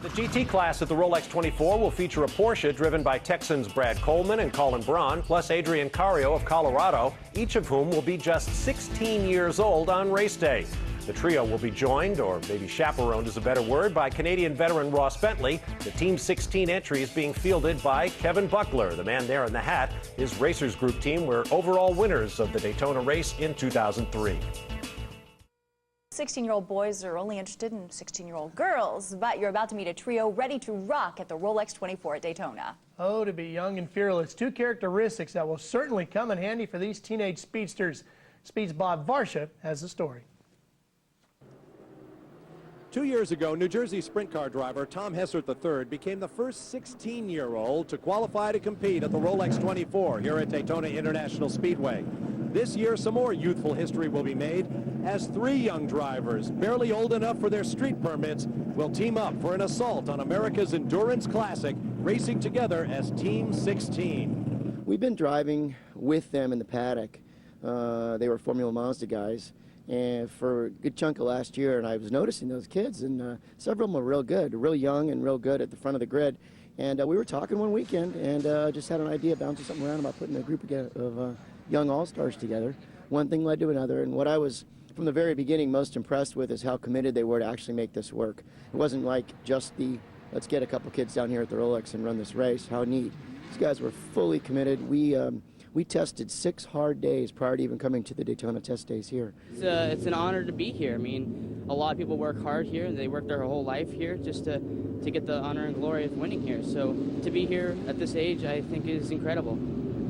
The GT class at the Rolex 24 will feature a Porsche driven by Texans Brad Coleman and Colin Braun, plus Adrian Carrio of Colorado, each of whom will be just 16 years old on race day. The trio will be joined, or maybe chaperoned is a better word, by Canadian veteran Ross Bentley. The Team 16 entry is being fielded by Kevin Buckler. The man there in the hat is Racers Group team were overall winners of the Daytona race in 2003. 16-year-old boys are only interested in 16-year-old girls, but you're about to meet a trio ready to rock at the Rolex 24 at Daytona. Oh, to be young and fearless, two characteristics that will certainly come in handy for these teenage speedsters. Speed's Bob Varsha has the story. 2 years ago, New Jersey sprint car driver Tom Hessert III became the first 16-year-old to qualify to compete at the Rolex 24 here at Daytona International Speedway. This year, some more youthful history will be made as three young drivers, barely old enough for their street permits, will team up for an assault on America's Endurance Classic, racing together as Team 16. We've been driving with them in the paddock. They were Formula Mazda guys, and for a good chunk of last year, and I was noticing those kids, and several of them were real good, real young and real good at the front of the grid. And we were talking one weekend, and just had an idea, bouncing something around about putting a group of young all-stars together. One thing led to another, and what I was, from the very beginning, most impressed with is how committed they were to actually make this work. It wasn't like just the, let's get a couple kids down here at the Rolex and run this race. How neat. These guys were fully committed. We tested 6 hard days prior to even coming to the Daytona test days here. It's an honor to be here. I mean, a lot of people work hard here, and they work their whole life here just to get the honor and glory of winning here. So to be here at this age, I think is incredible.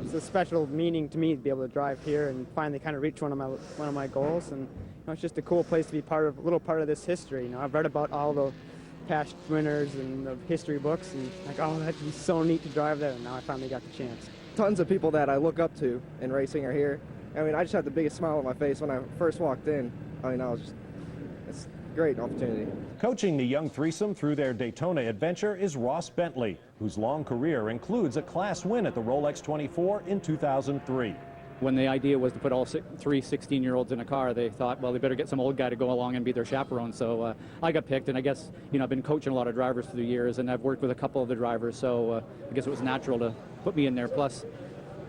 It's a special meaning to me to be able to drive here and finally kind of reach one of my goals. And it's just a cool place to be a little part of this history. I've read about all the past winners and the history books, and like, oh, that'd be so neat to drive there. And now I finally got the chance. Tons of people that I look up to in racing are here. I mean, I just had the biggest smile on my face when I first walked in. I mean, it's a great opportunity. Coaching the young threesome through their Daytona adventure is Ross Bentley, whose long career includes a class win at the Rolex 24 in 2003. When the idea was to put all three 16-year-olds in a car, they thought, well, they better get some old guy to go along and be their chaperone. So I got picked, and I guess, I've been coaching a lot of drivers through the years, and I've worked with a couple of the drivers, so I guess it was natural to put me in there. Plus,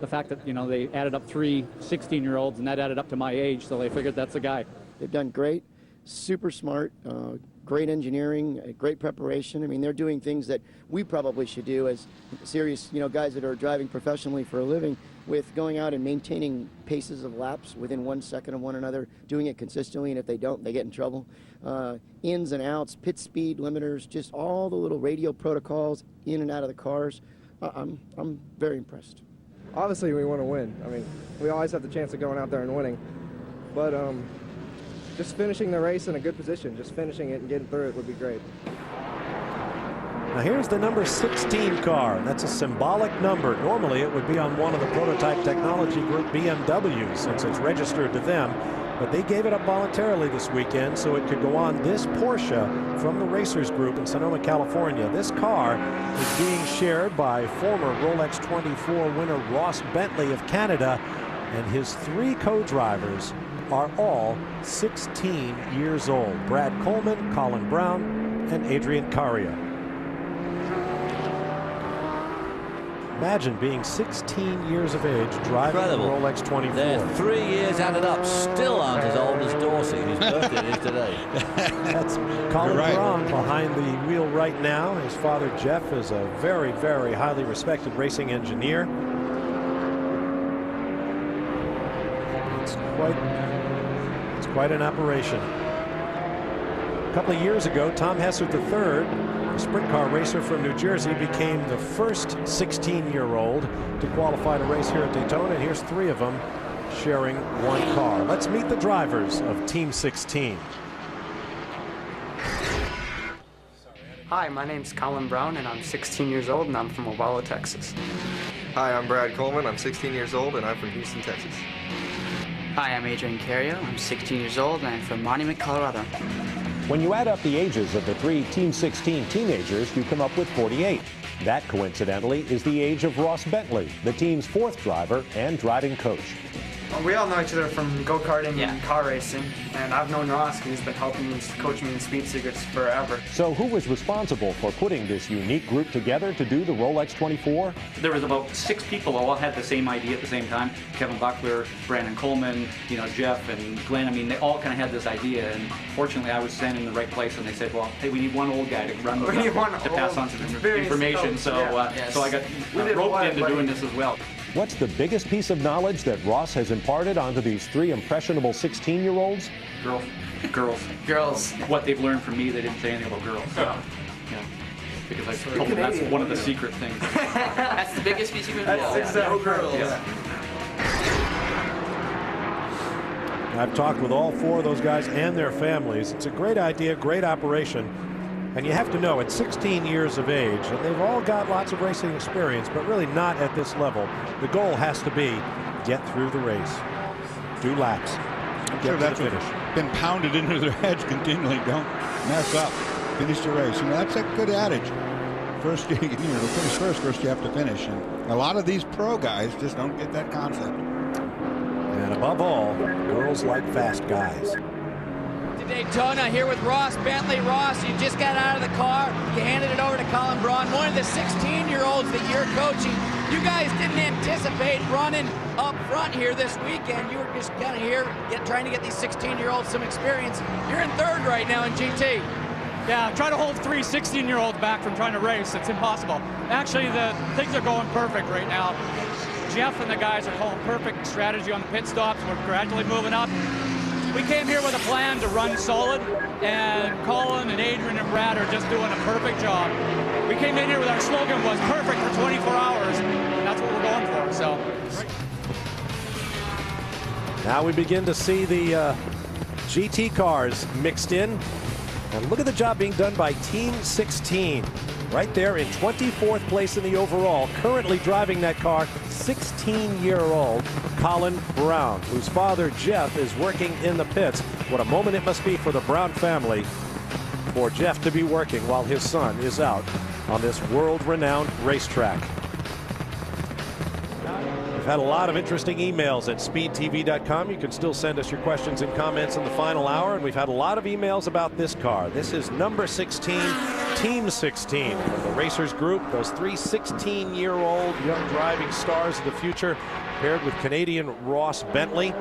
the fact that, they added up 3 16-year-olds, and that added up to my age, so they figured that's the guy. They've done great, super smart, great engineering, great preparation. I mean, they're doing things that we probably should do as serious, guys that are driving professionally for a living, with going out and maintaining paces of laps within 1 second of one another, doing it consistently, and if they don't, they get in trouble. Ins and outs, pit speed limiters, just all the little radio protocols in and out of the cars. I'm very impressed. Obviously, we want to win. I mean, we always have the chance of going out there and winning. But just finishing the race in a good position, just finishing it and getting through it would be great. Now here's the number 16 car. That's a symbolic number. Normally it would be on one of the Prototype Technology Group BMWs since it's registered to them. But they gave it up voluntarily this weekend so it could go on this Porsche from the Racers Group in Sonoma, California. This car is being shared by former Rolex 24 winner Ross Bentley of Canada, and his 3 co-drivers are all 16 years old. Brad Coleman, Colin Braun, and Adrian Carrio. Imagine being 16 years of age driving a Rolex 24. They're 3 years added up, still aren't as old as Dorsey, whose birthday it is today. That's Colin Braun behind the wheel right now. His father, Jeff, is a very, very highly respected racing engineer. It's quite an operation. A couple of years ago, Tom Hessert III, a sprint car racer from New Jersey, became the first 16-year-old to qualify to race here at Daytona, and here's 3 of them sharing one car. Let's meet the drivers of Team 16. Hi, my name's Colin Braun, and I'm 16 years old, and I'm from Ovalo, Texas. Hi, I'm Brad Coleman. I'm 16 years old, and I'm from Houston, Texas. Hi, I'm Adrian Carrio. I'm 16 years old, and I'm from Monument, Colorado. When you add up the ages of the 3 Team 16 teenagers, you come up with 48. That, coincidentally, is the age of Ross Bentley, the team's 4th driver and driving coach. We all know each other from go-karting and car racing, and I've known Ross, and he's been helping me, coaching me in Speed Secrets forever. So who was responsible for putting this unique group together to do the Rolex 24? There was about 6 people who all had the same idea at the same time. Kevin Buckler, Brandon Coleman, Jeff and Glenn. I mean, they all kind of had this idea, and fortunately I was standing in the right place, and they said, well, hey, we need one old guy to run the to pass on some information. So I got roped into doing this as well. What's the biggest piece of knowledge that Ross has imparted onto these 3 impressionable 16-year-olds? Girls. What they've learned from me, they didn't say anything about girls. So, because I told them that's one of the secret things. That's the biggest piece of advice. That's exactly girls. Yeah. I've talked with all 4 of those guys and their families. It's a great idea, great operation. And you have to know, at 16 years of age, and they've all got lots of racing experience, but really not at this level. The goal has to be get through the race, 2 laps, get to the finish. Been pounded into their heads continually. Don't mess up. Finish the race. That's a good adage. First, to finish first you have to finish. And a lot of these pro guys just don't get that concept. And above all, girls like fast guys. Daytona here with Ross Bentley. Ross, you just got out of the car. You handed it over to Colin Braun, one of the 16-year-olds that you're coaching. You guys didn't anticipate running up front here this weekend. You were just kind of here trying to get these 16-year-olds some experience. You're in 3rd right now in GT. Yeah, try to hold 3 16-year-olds back from trying to race. It's impossible. Actually, the things are going perfect right now. Jeff and the guys are calling perfect strategy on the pit stops. We're gradually moving up. We came here with a plan to run solid, and Colin and Adrian and Brad are just doing a perfect job. We came in here with our slogan was perfect for 24 hours, and that's what we're going for. So now we begin to see the GT cars mixed in. And look at the job being done by Team 16. Right there in 24th place in the overall, currently driving that car, 16-year-old Colin Braun, whose father Jeff is working in the pits. What a moment it must be for the Braun family for Jeff to be working while his son is out on this world-renowned racetrack. We've had a lot of interesting emails at speedtv.com. You can still send us your questions and comments in the final hour, and we've had a lot of emails about this car. This is number 16, Team 16 from the Racers Group. Those 3 16-year-old young driving stars of the future, paired with Canadian Ross Bentley.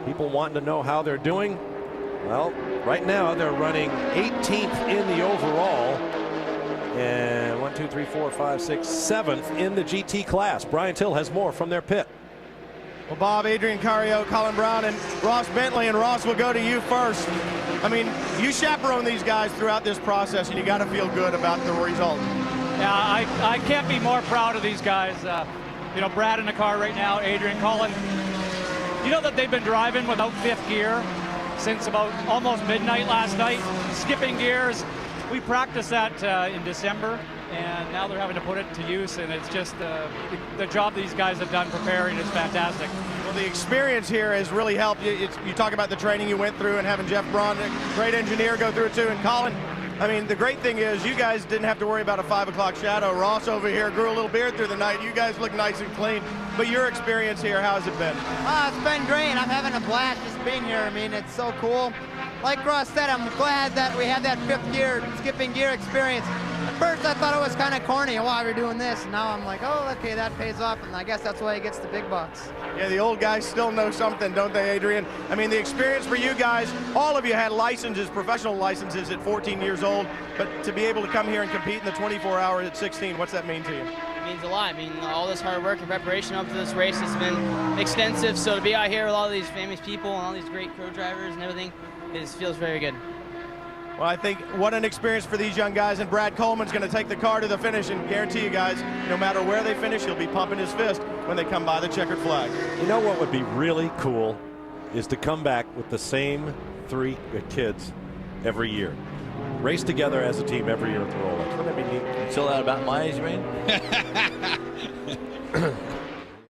People wanting to know how they're doing. Well, right now they're running 18th in the overall. And 1, 2, 3, 4, 5, 6, 7th in the GT class. Brian Till has more from their pit. Well, Bob, Adrian, Carrio, Colin Braun, and Ross Bentley, and Ross, will go to you first. I mean, you chaperone these guys throughout this process, and you got to feel good about the result. Yeah, I can't be more proud of these guys. Brad in the car right now, Adrian, Colin. You know that they've been driving without 5th gear since about almost midnight last night, skipping gears. We practiced that in December, and now they're having to put it to use, and it's just the job these guys have done preparing is fantastic. Well, the experience here has really helped. You talk about the training you went through and having Jeff Braun, a great engineer, go through it too. And Colin, I mean, the great thing is you guys didn't have to worry about a 5 o'clock shadow. Ross over here grew a little beard through the night. You guys look nice and clean. But your experience here, how's it been? It's been great. I'm having a blast just being here. I mean, it's so cool. Like Ross said, I'm glad that we had that 5th gear, skipping gear experience. At first, I thought it was kind of corny while we were doing this. And now I'm like, oh, okay, that pays off. And I guess that's why he gets the big bucks. Yeah, the old guys still know something, don't they, Adrian? I mean, the experience for you guys, all of you had licenses, professional licenses at 14 years old. But to be able to come here and compete in the 24 hours at 16, what's that mean to you? It means a lot. I mean, all this hard work and preparation up to this race has been extensive. So to be out here with all these famous people and all these great pro drivers and everything, feels very good. Well, I think what an experience for these young guys, and Brad Coleman's going to take the car to the finish, and guarantee you guys, no matter where they finish, he'll be pumping his fist when they come by the checkered flag. You know what would be really cool is to come back with the same 3 kids every year. Race together as a team every year at the Rolex. Wouldn't that be neat? Still out about my age, you mean?